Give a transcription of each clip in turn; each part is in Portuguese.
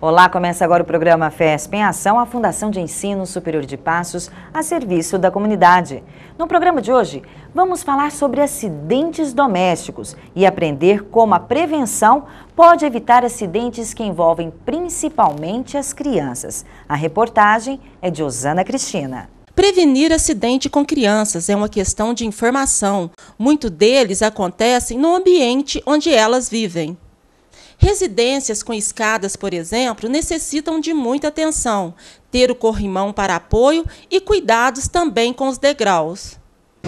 Olá, começa agora o programa FESP em Ação, a Fundação de Ensino Superior de Passos, a serviço da comunidade. No programa de hoje, vamos falar sobre acidentes domésticos e aprender como a prevenção pode evitar acidentes que envolvem principalmente as crianças. A reportagem é de Osana Cristina. Prevenir acidente com crianças é uma questão de informação. Muitos deles acontecem no ambiente onde elas vivem. Residências com escadas, por exemplo, necessitam de muita atenção, ter o corrimão para apoio e cuidados também com os degraus.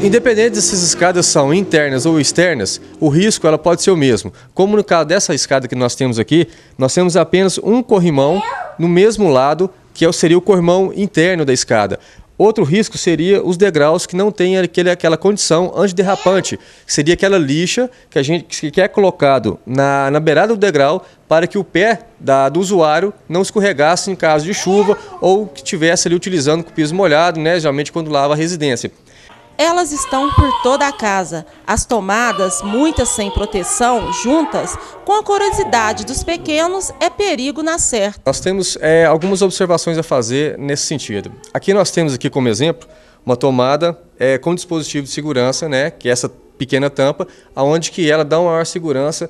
Independente se essas escadas são internas ou externas, o risco ela pode ser o mesmo. Como no caso dessa escada que nós temos aqui, nós temos apenas um corrimão no mesmo lado, que seria o corrimão interno da escada. Outro risco seria os degraus que não têm aquela condição antiderrapante, que seria aquela lixa que é colocado na beirada do degrau para que o pé do usuário não escorregasse em caso de chuva ou que estivesse ali utilizando com o piso molhado, né, geralmente quando lava a residência. Elas estão por toda a casa. As tomadas, muitas sem proteção, juntas, com a curiosidade dos pequenos, é perigo na certa. Nós temos algumas observações a fazer nesse sentido. Aqui nós temos aqui como exemplo uma tomada com dispositivo de segurança, né, que é essa pequena tampa, onde que ela dá uma maior segurança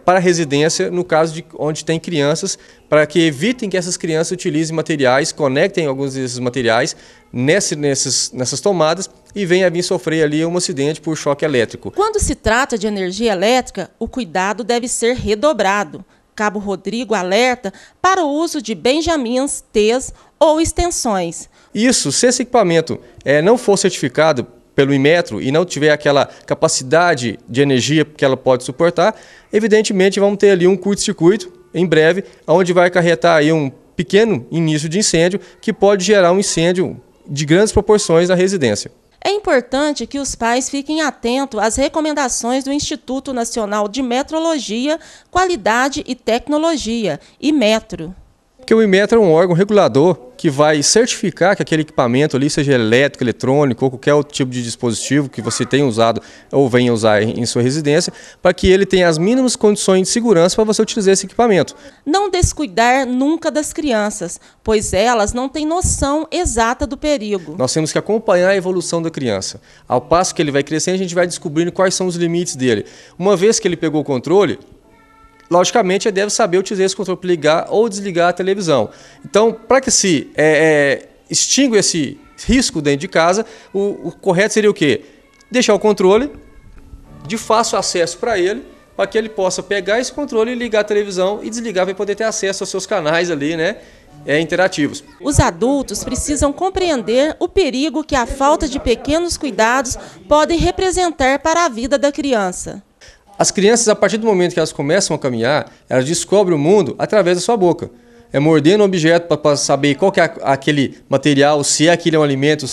para a residência, no caso de onde tem crianças, para que evitem que essas crianças utilizem materiais, conectem alguns desses materiais nessas tomadas e venha a vir sofrer ali um acidente por choque elétrico. Quando se trata de energia elétrica, o cuidado deve ser redobrado. Cabo Rodrigo alerta para o uso de benjamins, T's ou extensões. Isso, se esse equipamento não for certificado pelo Inmetro e não tiver aquela capacidade de energia que ela pode suportar, evidentemente vamos ter ali um curto-circuito em breve, onde vai acarretar aí um pequeno início de incêndio que pode gerar um incêndio de grandes proporções na residência. É importante que os pais fiquem atentos às recomendações do Instituto Nacional de Metrologia, Qualidade e Tecnologia, Inmetro. Porque o Inmetro é um órgão regulador que vai certificar que aquele equipamento ali, seja elétrico, eletrônico ou qualquer outro tipo de dispositivo que você tenha usado ou venha usar em sua residência, para que ele tenha as mínimas condições de segurança para você utilizar esse equipamento. Não descuidar nunca das crianças, pois elas não têm noção exata do perigo. Nós temos que acompanhar a evolução da criança. Ao passo que ele vai crescendo, a gente vai descobrindo quais são os limites dele. Uma vez que ele pegou o controle, logicamente, ele deve saber utilizar esse controle para ligar ou desligar a televisão. Então, para que se extinga esse risco dentro de casa, o correto seria o quê? Deixar o controle de fácil acesso para ele, para que ele possa pegar esse controle e ligar a televisão e desligar para poder ter acesso aos seus canais ali, né, interativos. Os adultos precisam compreender o perigo que a falta de pequenos cuidados podem representar para a vida da criança. As crianças, a partir do momento que elas começam a caminhar, elas descobrem o mundo através da sua boca. É mordendo um objeto para saber qual que é aquele material, se aquele é um alimento,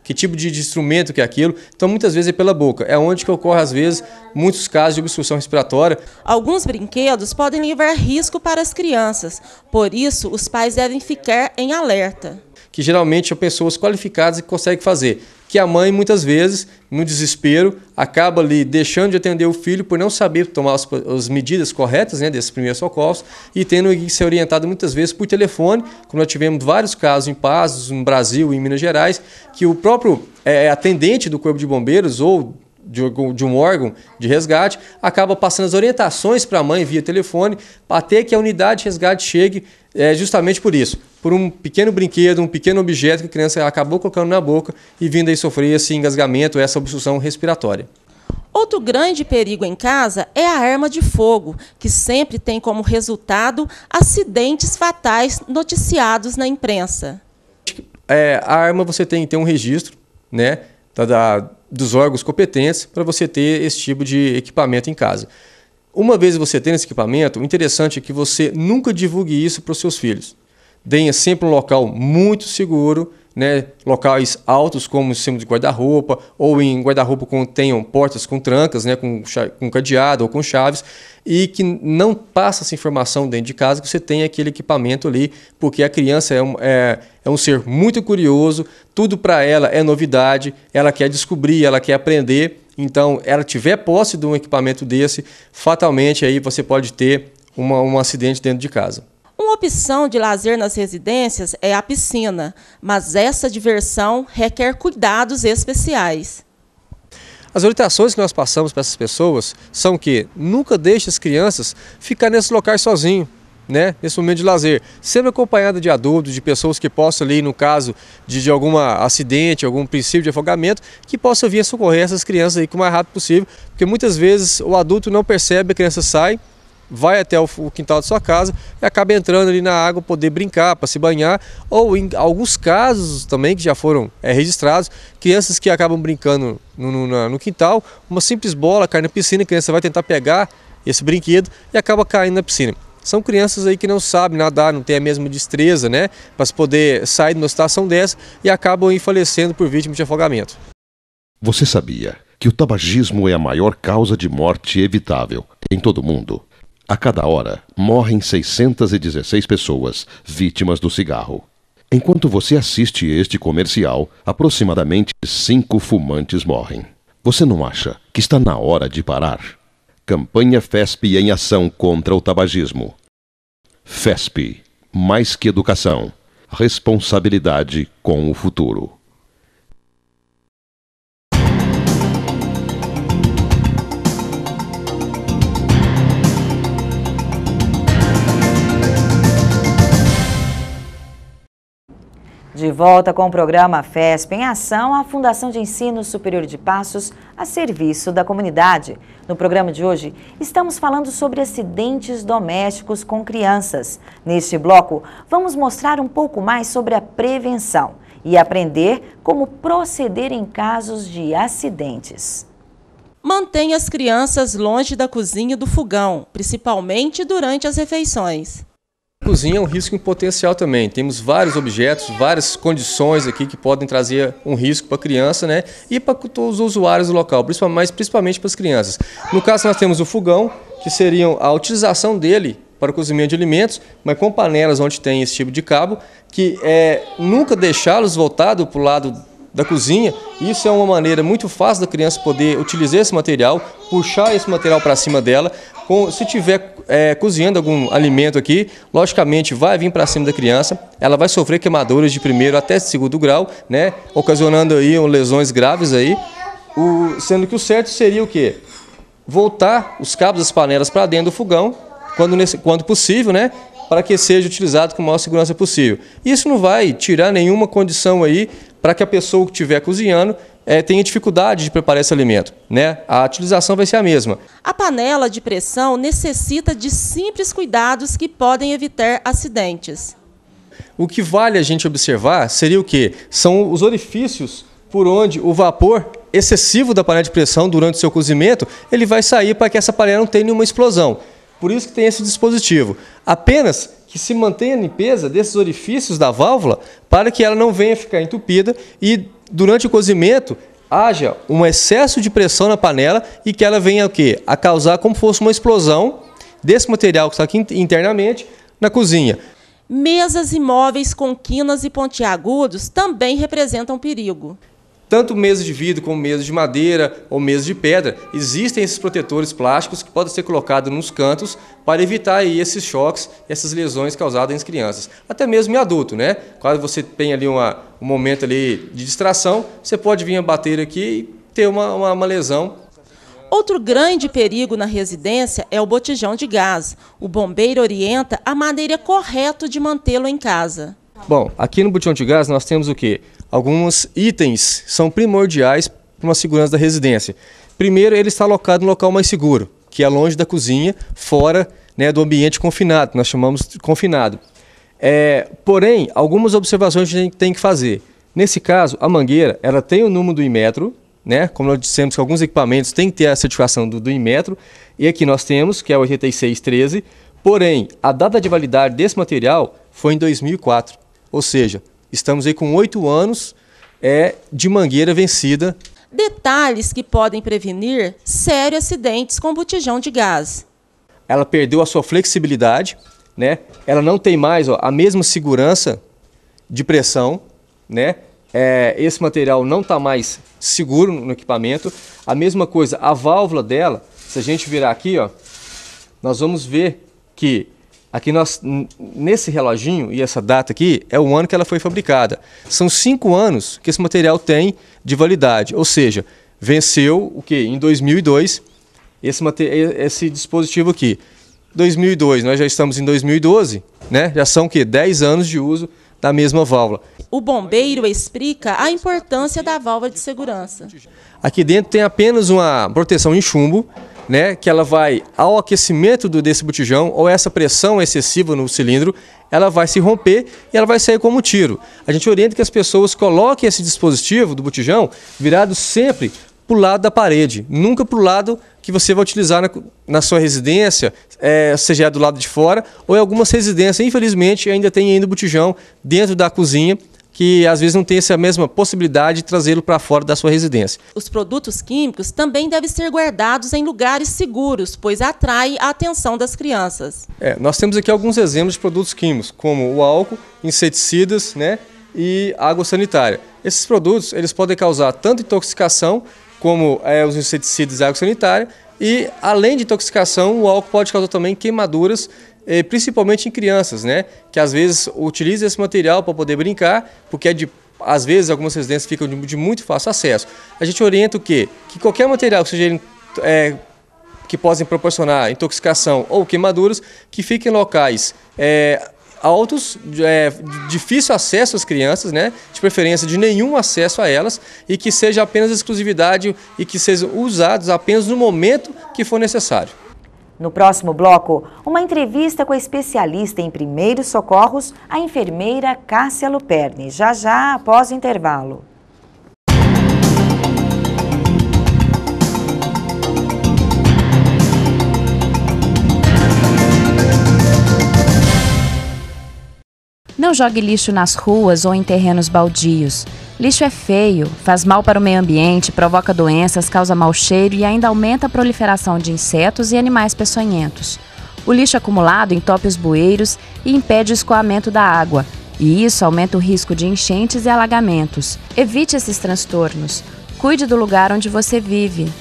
que tipo de instrumento que é aquilo. Então, muitas vezes é pela boca. É onde que ocorre, às vezes, muitos casos de obstrução respiratória. Alguns brinquedos podem levar risco para as crianças. Por isso, os pais devem ficar em alerta. Que geralmente são pessoas qualificadas que conseguem fazer. Que a mãe, muitas vezes, no desespero, acaba ali deixando de atender o filho por não saber tomar as medidas corretas, né, desses primeiros socorros e tendo que ser orientado muitas vezes por telefone, como nós tivemos vários casos em Passos, no Brasil e em Minas Gerais, que o próprio atendente do Corpo de Bombeiros ou de um órgão de resgate acaba passando as orientações para a mãe via telefone até que a unidade de resgate chegue justamente por isso, por um pequeno brinquedo, um pequeno objeto que a criança acabou colocando na boca e vindo aí sofrer esse engasgamento, essa obstrução respiratória. Outro grande perigo em casa é a arma de fogo, que sempre tem como resultado acidentes fatais noticiados na imprensa. A arma você tem que ter um registro, né, dos órgãos competentes para você ter esse tipo de equipamento em casa. Uma vez você tendo esse equipamento, o interessante é que você nunca divulgue isso para os seus filhos. Tenha sempre um local muito seguro, né, locais altos como em cima de guarda-roupa ou em guarda-roupa que tenham portas com trancas, né, com cadeado ou com chaves, e que não passa essa informação dentro de casa que você tem aquele equipamento ali, porque a criança é um ser muito curioso, tudo para ela é novidade, ela quer descobrir, ela quer aprender. Então, ela tiver posse de um equipamento desse, fatalmente aí você pode ter um acidente dentro de casa. Uma opção de lazer nas residências é a piscina, mas essa diversão requer cuidados especiais. As orientações que nós passamos para essas pessoas são que nunca deixe as crianças ficar nesses locais sozinhos, né? Nesse momento de lazer, sempre acompanhada de adultos, de pessoas que possam ali, no caso de algum acidente, algum princípio de afogamento, que possam vir a socorrer essas crianças aí o mais rápido possível, porque muitas vezes o adulto não percebe, a criança sai, vai até o quintal de sua casa e acaba entrando ali na água, poder brincar, para se banhar, ou em alguns casos também que já foram registrados, crianças que acabam brincando no quintal, uma simples bola cai na piscina, a criança vai tentar pegar esse brinquedo e acaba caindo na piscina. São crianças aí que não sabem nadar, não têm a mesma destreza, né, para poder sair de uma situação dessa e acabam aí falecendo por vítima de afogamento. Você sabia que o tabagismo é a maior causa de morte evitável em todo o mundo? A cada hora, morrem 616 pessoas vítimas do cigarro. Enquanto você assiste este comercial, aproximadamente 5 fumantes morrem. Você não acha que está na hora de parar? Campanha FESP em ação contra o tabagismo. FESP, mais que educação, responsabilidade com o futuro. De volta com o programa FESP em Ação, a Fundação de Ensino Superior de Passos a serviço da comunidade. No programa de hoje, estamos falando sobre acidentes domésticos com crianças. Neste bloco, vamos mostrar um pouco mais sobre a prevenção e aprender como proceder em casos de acidentes. Mantenha as crianças longe da cozinha e do fogão, principalmente durante as refeições. A cozinha é um risco em potencial também. Temos vários objetos, várias condições aqui que podem trazer um risco para a criança, né? E para todos os usuários do local, mas principalmente para as crianças. No caso, nós temos o fogão, que seria a utilização dele para o cozimento de alimentos, mas com panelas onde tem esse tipo de cabo, que nunca deixá-los voltados para o lado da cozinha. Isso é uma maneira muito fácil da criança poder utilizar esse material, puxar esse material para cima dela. Se tiver cozinhando algum alimento aqui, logicamente vai vir para cima da criança, ela vai sofrer queimaduras de primeiro até segundo grau, né, ocasionando aí lesões graves aí, sendo que o certo seria o quê? Voltar os cabos das panelas para dentro do fogão, quando possível, né, para que seja utilizado com a maior segurança possível. Isso não vai tirar nenhuma condição aí para que a pessoa que estiver cozinhando tenha dificuldade de preparar esse alimento, né? A utilização vai ser a mesma. A panela de pressão necessita de simples cuidados que podem evitar acidentes. O que vale a gente observar seria o quê? São os orifícios por onde o vapor excessivo da panela de pressão durante o seu cozimento, ele vai sair para que essa panela não tenha nenhuma explosão. Por isso que tem esse dispositivo. Apenas que se mantenha a limpeza desses orifícios da válvula para que ela não venha ficar entupida e durante o cozimento haja um excesso de pressão na panela e que ela venha o quê? A causar como se fosse uma explosão desse material que está aqui internamente na cozinha. Mesas e móveis com quinas e pontiagudos também representam perigo. Tanto mesa de vidro como mesa de madeira ou mesa de pedra, existem esses protetores plásticos que podem ser colocados nos cantos para evitar aí esses choques, essas lesões causadas nas crianças. Até mesmo em adulto, né? Quando você tem ali um momento ali de distração, você pode vir a bater aqui e ter uma lesão. Outro grande perigo na residência é o botijão de gás. O bombeiro orienta a maneira correta de mantê-lo em casa. Bom, aqui no botijão de gás nós temos o quê? Alguns itens são primordiais para uma segurança da residência. Primeiro, ele está alocado no local mais seguro, que é longe da cozinha, fora, né, do ambiente confinado, que nós chamamos de confinado. Porém, algumas observações a gente tem que fazer. Nesse caso, a mangueira ela tem o número do Inmetro, né? Como nós dissemos que alguns equipamentos têm que ter a certificação do Inmetro, e aqui nós temos, que é o 8613, porém, a data de validade desse material foi em 2004, ou seja, estamos aí com 8 anos de mangueira vencida. Detalhes que podem prevenir sérios acidentes com botijão de gás. Ela perdeu a sua flexibilidade, né? Ela não tem mais a mesma segurança de pressão, né? Esse material não está mais seguro no equipamento. A mesma coisa, a válvula dela, se a gente virar aqui, nós vamos ver que Aqui nesse reloginho, e essa data aqui, é o ano que ela foi fabricada. São 5 anos que esse material tem de validade, ou seja, venceu o quê? Em 2002, esse dispositivo aqui. 2002, nós já estamos em 2012, né? Já são o quê? 10 anos de uso da mesma válvula. O bombeiro explica a importância da válvula de segurança. Aqui dentro tem apenas uma proteção em chumbo, né, que ela vai, ao aquecimento desse botijão, ou essa pressão excessiva no cilindro, ela vai se romper e ela vai sair como um tiro. A gente orienta que as pessoas coloquem esse dispositivo do botijão virado sempre para o lado da parede, nunca para o lado que você vai utilizar na sua residência, seja do lado de fora, ou em algumas residências, infelizmente, ainda tem ainda o botijão dentro da cozinha, que às vezes não tem essa mesma possibilidade de trazê-lo para fora da sua residência. Os produtos químicos também devem ser guardados em lugares seguros, pois atrai a atenção das crianças. Nós temos aqui alguns exemplos de produtos químicos, como o álcool, inseticidas, né, e água sanitária. Esses produtos eles podem causar tanto intoxicação, como os inseticidas e a água sanitária, e além de intoxicação, o álcool pode causar também queimaduras, principalmente em crianças, né? Que às vezes utilizam esse material para poder brincar, porque às vezes algumas residências ficam de muito fácil acesso. A gente orienta o quê? Que qualquer material que seja que possam proporcionar intoxicação ou queimaduras, que fiquem em locais altos, difícil acesso às crianças, né? De preferência de nenhum acesso a elas, e que seja apenas exclusividade e que sejam usados apenas no momento que for necessário. No próximo bloco, uma entrevista com a especialista em primeiros socorros, a enfermeira Cássia Luperni, já após o intervalo. Não jogue lixo nas ruas ou em terrenos baldios. Lixo é feio, faz mal para o meio ambiente, provoca doenças, causa mau cheiro e ainda aumenta a proliferação de insetos e animais peçonhentos. O lixo acumulado entope os bueiros e impede o escoamento da água, e isso aumenta o risco de enchentes e alagamentos. Evite esses transtornos. Cuide do lugar onde você vive.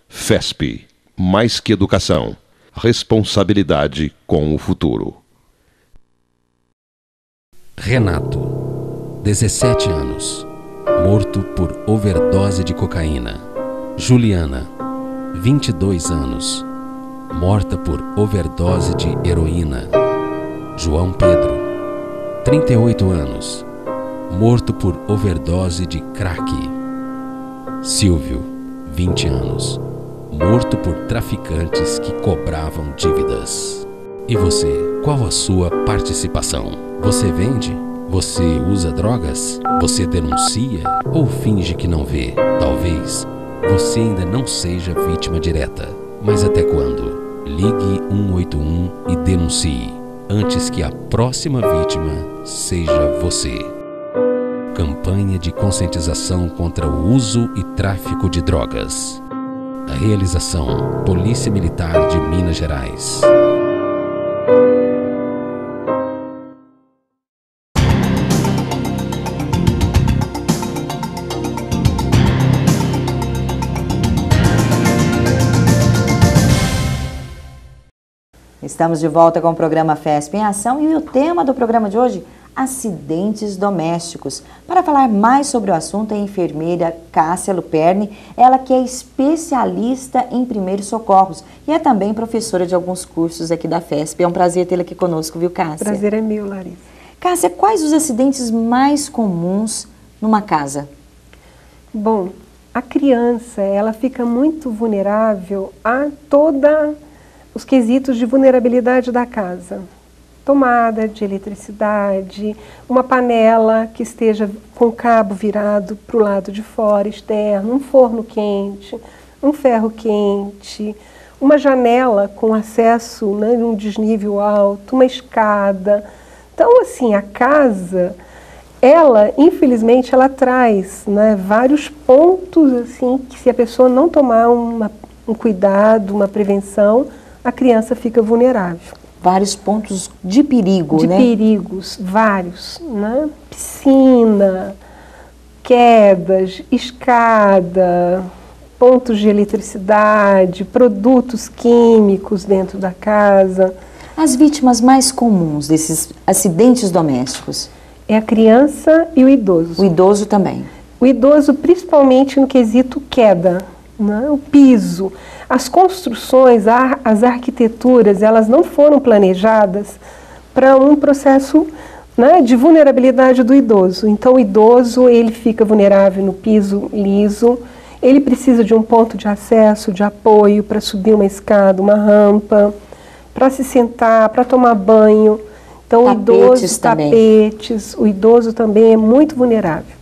FESP, mais que educação, responsabilidade com o futuro. Renato, 17 anos, morto por overdose de cocaína. Juliana, 22 anos, morta por overdose de heroína. João Pedro, 38 anos, morto por overdose de crack. Silvio, 20 anos, morto por traficantes que cobravam dívidas. E você, qual a sua participação? Você vende? Você usa drogas? Você denuncia ou finge que não vê? Talvez você ainda não seja vítima direta. Mas até quando? Ligue 181 e denuncie, antes que a próxima vítima seja você. Campanha de conscientização contra o uso e tráfico de drogas. A realização: Polícia Militar de Minas Gerais. Estamos de volta com o programa FESP em Ação e o tema do programa de hoje, acidentes domésticos. Para falar mais sobre o assunto, a enfermeira Cássia Luperni, ela que é especialista em primeiros socorros e é também professora de alguns cursos aqui da FESP. É um prazer tê-la aqui conosco, viu, Cássia? Prazer é meu, Larissa. Cássia, quais os acidentes mais comuns numa casa? Bom, a criança, ela fica muito vulnerável a toda os quesitos de vulnerabilidade da casa. Tomada de eletricidade, uma panela que esteja com o cabo virado para o lado de fora, externo, um forno quente, um ferro quente, uma janela com acesso, né, num desnível alto, uma escada. Então, assim, a casa, ela, infelizmente, ela traz, né, vários pontos, assim, que se a pessoa não tomar um cuidado, uma prevenção, a criança fica vulnerável. Vários pontos de perigo, né? De perigos, vários, né? Piscina, quedas, escada, pontos de eletricidade, produtos químicos dentro da casa. As vítimas mais comuns desses acidentes domésticos? É a criança e o idoso. O idoso também. O idoso, principalmente no quesito queda, né? O piso. As construções, as arquiteturas, elas não foram planejadas para um processo, né, de vulnerabilidade do idoso. Então, o idoso, ele fica vulnerável no piso liso, ele precisa de um ponto de acesso, de apoio para subir uma escada, uma rampa, para se sentar, para tomar banho. Então, tapetes, o idoso também é muito vulnerável.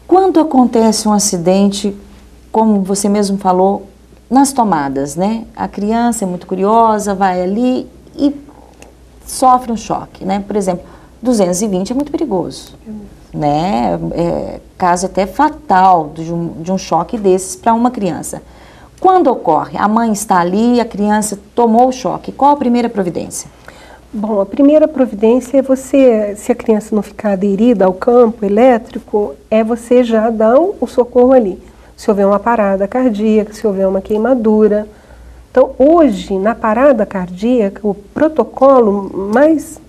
Quando acontece um acidente, como você mesmo falou, nas tomadas, né? A criança é muito curiosa, vai ali e sofre um choque, né? Por exemplo, 220 é muito perigoso, né? Caso até fatal de um choque desses para uma criança. Quando ocorre? A mãe está ali, a criança tomou o choque. Qual a primeira providência? Bom, a primeira providência é você, se a criança não ficar aderida ao campo elétrico, é você já dar o socorro ali. Se houver uma parada cardíaca, se houver uma queimadura. Então, hoje, na parada cardíaca, o protocolo mais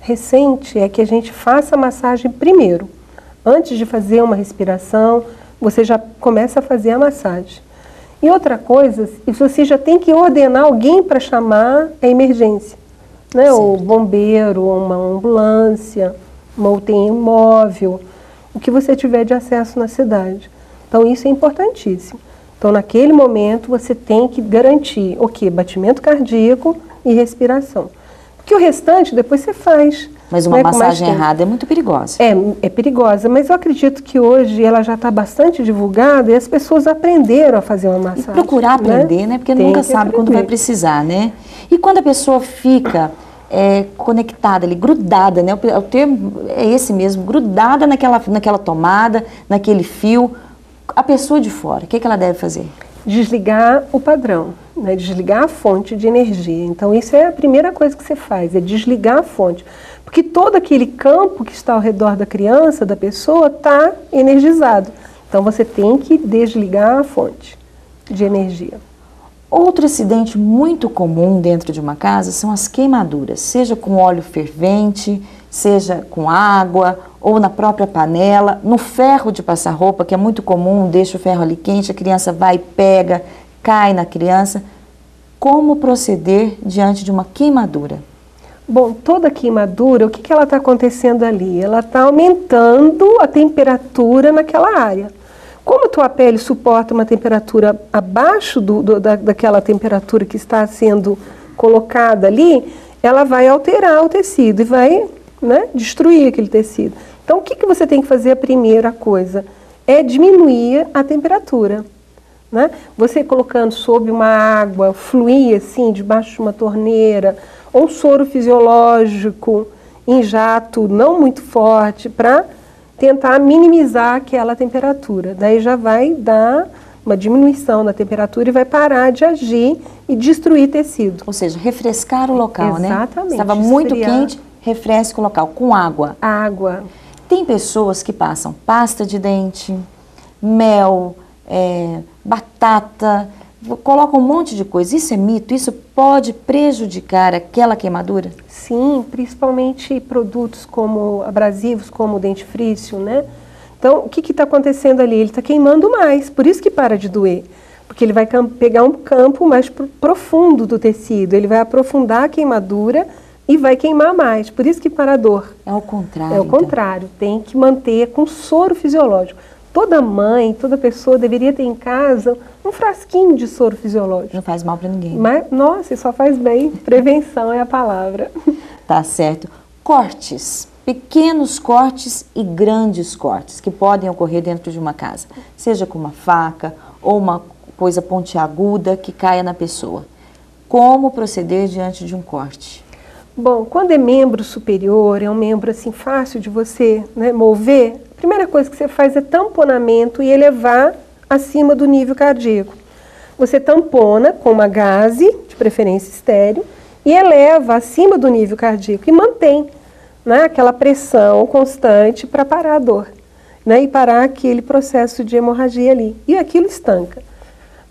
recente é que a gente faça a massagem primeiro. Antes de fazer uma respiração, você já começa a fazer a massagem. E outra coisa, você já tem que ordenar alguém para chamar a emergência. Né, o bombeiro, uma ambulância, uma UTI móvel, o que você tiver de acesso na cidade. Então isso é importantíssimo. Então naquele momento você tem que garantir o quê? Batimento cardíaco e respiração. Porque o restante depois você faz. Mas uma massagem errada é muito perigosa. É perigosa, mas eu acredito que hoje ela já está bastante divulgada e as pessoas aprenderam a fazer uma massagem. E procurar aprender, né? Porque nunca sabe quando vai precisar, né? E quando a pessoa fica conectada ali, grudada, né? O termo é esse mesmo, grudada naquela tomada, naquele fio, a pessoa de fora, o que ela deve fazer? Desligar o padrão, né? Desligar a fonte de energia. Então isso é a primeira coisa que você faz, é desligar a fonte. Porque todo aquele campo que está ao redor da criança, da pessoa, está energizado. Então você tem que desligar a fonte de energia. Outro acidente muito comum dentro de uma casa são as queimaduras, seja com óleo fervente, seja com água ou na própria panela, no ferro de passar roupa, que é muito comum, deixa o ferro ali quente, a criança vai, pega, cai na criança. Como proceder diante de uma queimadura? Bom, toda queimadura, o que ela está acontecendo ali? Ela está aumentando a temperatura naquela área. Como a tua pele suporta uma temperatura abaixo daquela temperatura que está sendo colocada ali, ela vai alterar o tecido e vai, né, destruir aquele tecido. Então, o que você tem que fazer? A primeira coisa é diminuir a temperatura. Né? Você colocando sob uma água, fluir assim, debaixo de uma torneira, ou um soro fisiológico em jato não muito forte, para tentar minimizar aquela temperatura. Daí já vai dar uma diminuição da temperatura e vai parar de agir e destruir tecido. Ou seja, refrescar o local, né? Exatamente. Estava muito quente, refresca o local com água. Água. Tem pessoas que passam pasta de dente, mel, batata, colocam um monte de coisa. Isso é mito? Isso pode prejudicar aquela queimadura? Sim, principalmente produtos como abrasivos, como o dentifrício, né? Então, o que está acontecendo ali? Ele está queimando mais, por isso que para de doer. Porque ele vai pegar um campo mais profundo do tecido, ele vai aprofundar a queimadura e vai queimar mais, por isso que para a dor. É o contrário. É o contrário, tem que manter com soro fisiológico. Toda mãe, toda pessoa deveria ter em casa um frasquinho de soro fisiológico. Não faz mal para ninguém. Mas, nossa, só faz bem. Prevenção é a palavra. Tá certo. Cortes. Pequenos cortes e grandes cortes que podem ocorrer dentro de uma casa. Seja com uma faca ou uma coisa pontiaguda que caia na pessoa. Como proceder diante de um corte? Bom, quando é membro superior, é um membro assim fácil de você, né, mover, a primeira coisa que você faz é tamponamento e elevar acima do nível cardíaco. Você tampona com uma gaze, de preferência estéreo, e eleva acima do nível cardíaco e mantém, né, aquela pressão constante para parar a dor, né, e parar aquele processo de hemorragia ali. E aquilo estanca.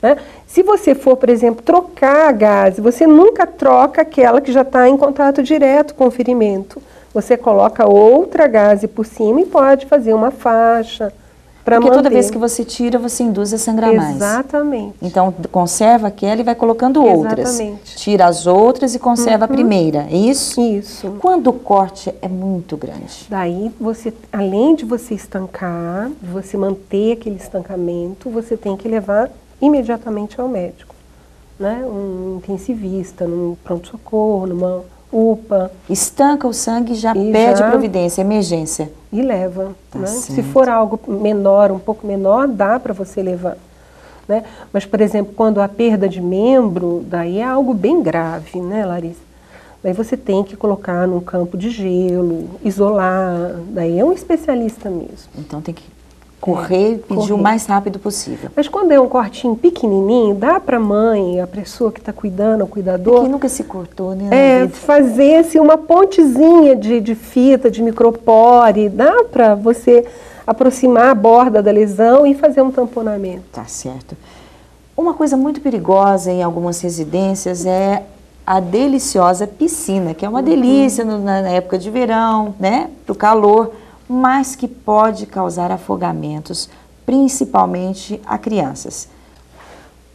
né? Se você for, por exemplo, trocar a gaze, você nunca troca aquela que já está em contato direto com o ferimento. Você coloca outra gaze por cima e pode fazer uma faixa para manter. Porque toda vez que você tira, você induz a sangrar mais. Exatamente. Então, conserva aquela e vai colocando outras. Exatamente. Tira as outras e conserva a primeira, é isso? Isso. Quando o corte é muito grande? Daí, você, além de você estancar, de você manter aquele estancamento, você tem que levar imediatamente ao médico, né? Um intensivista, num pronto-socorro, numa UPA. Estanca o sangue e já pede providência, emergência. E leva, Tá né? certo. Se for algo menor, um pouco menor, dá para você levar, né? Mas, por exemplo, quando há perda de membro, daí é algo bem grave, né, Larissa? Daí você tem que colocar num campo de gelo, isolar, daí é um especialista mesmo. Então tem que correr e pedir o mais rápido possível. Mas quando é um cortinho pequenininho, dá para a mãe, a pessoa que está cuidando, o cuidador... Quem nunca se cortou, né? Fazer assim, uma pontezinha de fita, de micropore, dá para você aproximar a borda da lesão e fazer um tamponamento. Tá certo. Uma coisa muito perigosa em algumas residências é a deliciosa piscina, que é uma delícia na época de verão, né? Pro calor, mas que pode causar afogamentos, principalmente a crianças.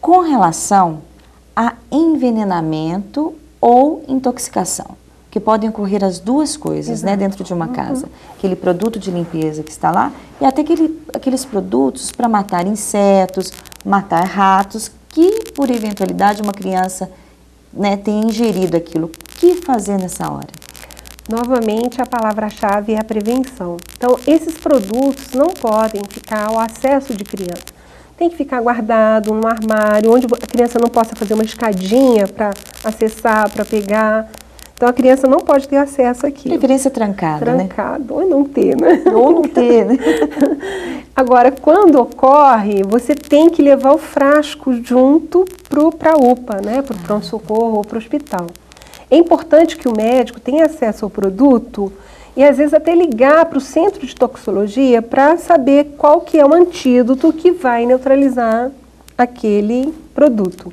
Com relação a envenenamento ou intoxicação, que podem ocorrer as duas coisas, né, dentro de uma casa. Aquele produto de limpeza que está lá e até aqueles produtos para matar insetos, matar ratos, que por eventualidade uma criança, né, tenha ingerido aquilo. O que fazer nessa hora? Novamente, a palavra-chave é a prevenção. Então, esses produtos não podem ficar ao acesso de criança. Tem que ficar guardado num armário, onde a criança não possa fazer uma escadinha para acessar, para pegar. Então, a criança não pode ter acesso aqui. Preferência trancada, né? Trancado, ou não ter, né? Ou não ter, né? Agora, quando ocorre, você tem que levar o frasco junto para a UPA, né? Para o pronto-socorro ou para o hospital. É importante que o médico tenha acesso ao produto e, às vezes, até ligar para o centro de toxicologia para saber qual que é o antídoto que vai neutralizar aquele produto.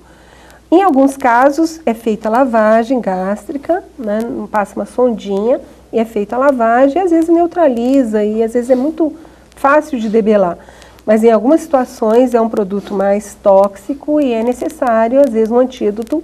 Em alguns casos, é feita a lavagem gástrica, né? Passa uma sondinha e é feita a lavagem, e às vezes neutraliza e às vezes é muito fácil de debelar. Mas em algumas situações é um produto mais tóxico e é necessário, às vezes, um antídoto,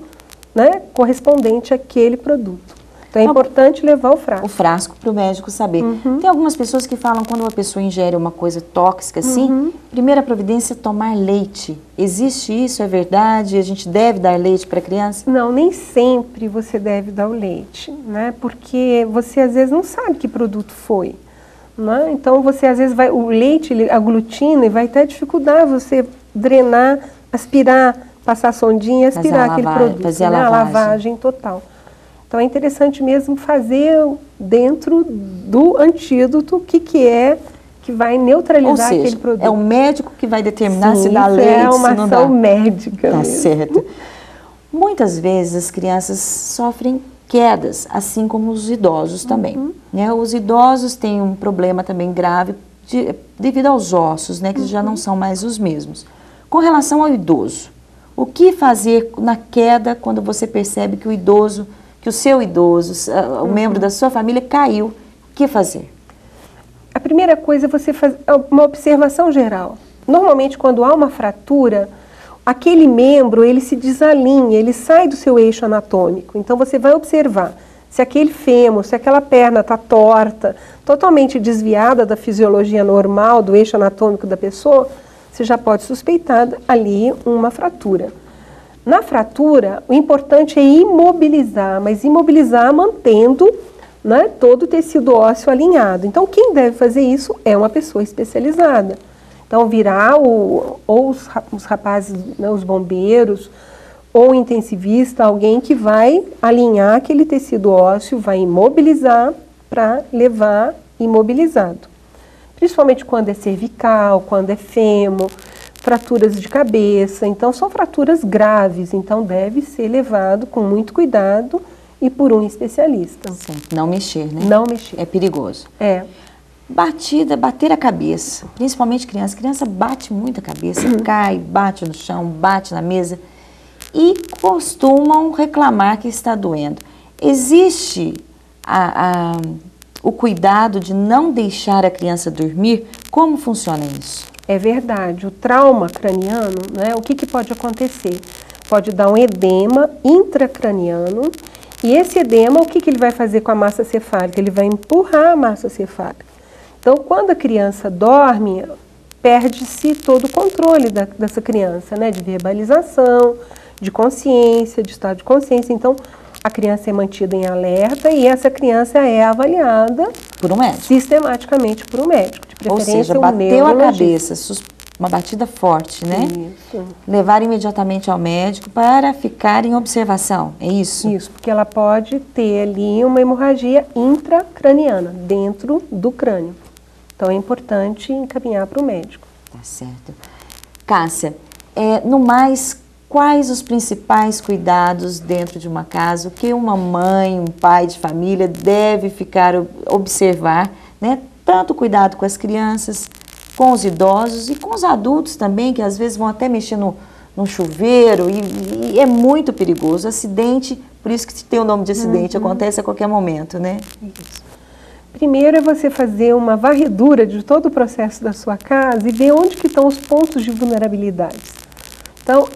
né, correspondente àquele produto. Então é importante levar o frasco. O frasco para o médico saber. Tem algumas pessoas que falam quando uma pessoa ingere uma coisa tóxica assim, primeira providência é tomar leite. Existe isso? É verdade? A gente deve dar leite para a criança? Não, nem sempre você deve dar o leite, né? Porque você às vezes não sabe que produto foi, né? Então você às vezes o leite aglutina e vai ter dificuldade você drenar, aspirar, passar a sondinha e aspirar aquele produto, fazer né? a lavagem total. Então é interessante mesmo fazer dentro do antídoto o que é que vai neutralizar aquele produto. É o médico que vai determinar Sim, se dá leite, é uma se não dá. ação médica. Tá mesmo. certo. Muitas vezes as crianças sofrem quedas, assim como os idosos também. Né? Os idosos têm um problema também grave devido aos ossos, né, que já não são mais os mesmos. Com relação ao idoso, o que fazer na queda quando você percebe que o seu idoso, o membro da sua família caiu? O que fazer? A primeira coisa é você fazer uma observação geral. Normalmente, quando há uma fratura, aquele membro ele se desalinha, ele sai do seu eixo anatômico. Então, você vai observar se aquele fêmur, se aquela perna está torta, totalmente desviada da fisiologia normal, do eixo anatômico da pessoa, você já pode suspeitar ali uma fratura. Na fratura, o importante é imobilizar, mas imobilizar mantendo, né, todo o tecido ósseo alinhado. Então, quem deve fazer isso é uma pessoa especializada. Então, virá ou os rapazes, né, os bombeiros, ou o intensivista, alguém que vai alinhar aquele tecido ósseo, vai imobilizar para levar imobilizado. Principalmente quando é cervical, quando é fêmur, fraturas de cabeça. Então, são fraturas graves, então deve ser levado com muito cuidado e por um especialista. Sim, não mexer, né? Não mexer. É perigoso. É. bater a cabeça, principalmente criança. Criança bate muito a cabeça, cai, bate no chão, bate na mesa e costumam reclamar que está doendo. Existe o cuidado de não deixar a criança dormir? Como funciona isso? É verdade, o trauma craniano, né, o que pode acontecer? Pode dar um edema intracraniano e esse edema, o que ele vai fazer com a massa cefálica? Ele vai empurrar a massa cefálica. Então, quando a criança dorme, perde-se todo o controle dessa criança, né, de verbalização, de consciência, de estado de consciência. Então, a criança é mantida em alerta e essa criança é avaliada por um médico, sistematicamente por um médico, de preferência. Ou seja, bateu a cabeça, uma batida forte, né? Isso. Levar imediatamente ao médico para ficar em observação, é isso? Isso, porque ela pode ter ali uma hemorragia intracraniana, dentro do crânio. Então é importante encaminhar para o médico. Tá certo. Cássia, no mais, quais os principais cuidados dentro de uma casa? O que uma mãe, um pai de família deve observar, né? Tanto cuidado com as crianças, com os idosos e com os adultos também, que às vezes vão até mexer no chuveiro e é muito perigoso. Acidente, por isso que tem o nome de acidente, acontece a qualquer momento, né? Isso. Primeiro é você fazer uma varredura de todo o processo da sua casa e ver onde que estão os pontos de vulnerabilidade. Então,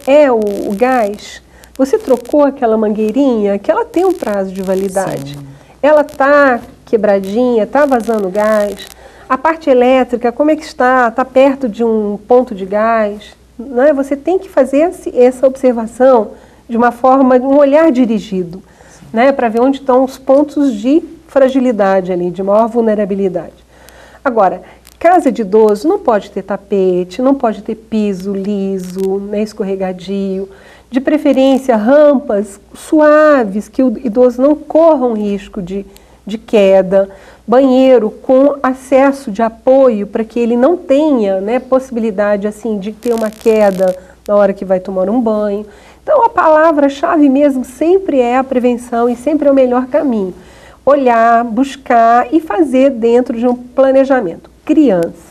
o gás, você trocou aquela mangueirinha que ela tem um prazo de validade. Sim. Ela está quebradinha, está vazando gás. A parte elétrica, como é que está? Está perto de um ponto de gás? Não é? Você tem que fazer essa observação de uma forma, de um olhar dirigido, né? Para ver onde estão os pontos de fragilidade ali, de maior vulnerabilidade. Agora, casa de idoso não pode ter tapete, não pode ter piso liso, né, escorregadio, de preferência rampas suaves, que o idoso não corra um risco de queda, banheiro com acesso de apoio para que ele não tenha, né, possibilidade assim, de ter uma queda na hora que vai tomar um banho. Então a palavra-chave mesmo sempre é a prevenção e sempre é o melhor caminho. Olhar, buscar e fazer dentro de um planejamento. Criança.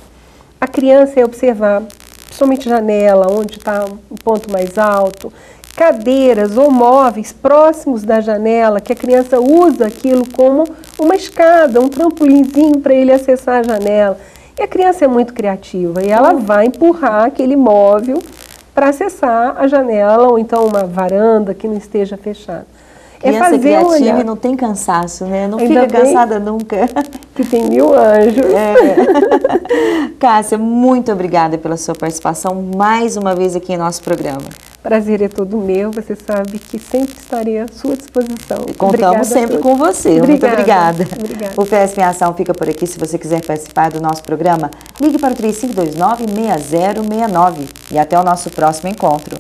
A criança é observar, principalmente janela, onde está um ponto mais alto, cadeiras ou móveis próximos da janela, que a criança usa aquilo como uma escada, um trampolinzinho para ele acessar a janela. E a criança é muito criativa e ela vai empurrar aquele móvel para acessar a janela ou então uma varanda que não esteja fechada. Criança criativa e não tem cansaço, né? Não fica cansada nunca. Que tem 1000 anjos. Cássia, muito obrigada pela sua participação mais uma vez aqui em nosso programa. Prazer é todo meu, você sabe que sempre estarei à sua disposição. Contamos sempre com você. Muito obrigada. Obrigada. O PSP em Ação fica por aqui. Se você quiser participar do nosso programa, ligue para o 3529-6069. E até o nosso próximo encontro.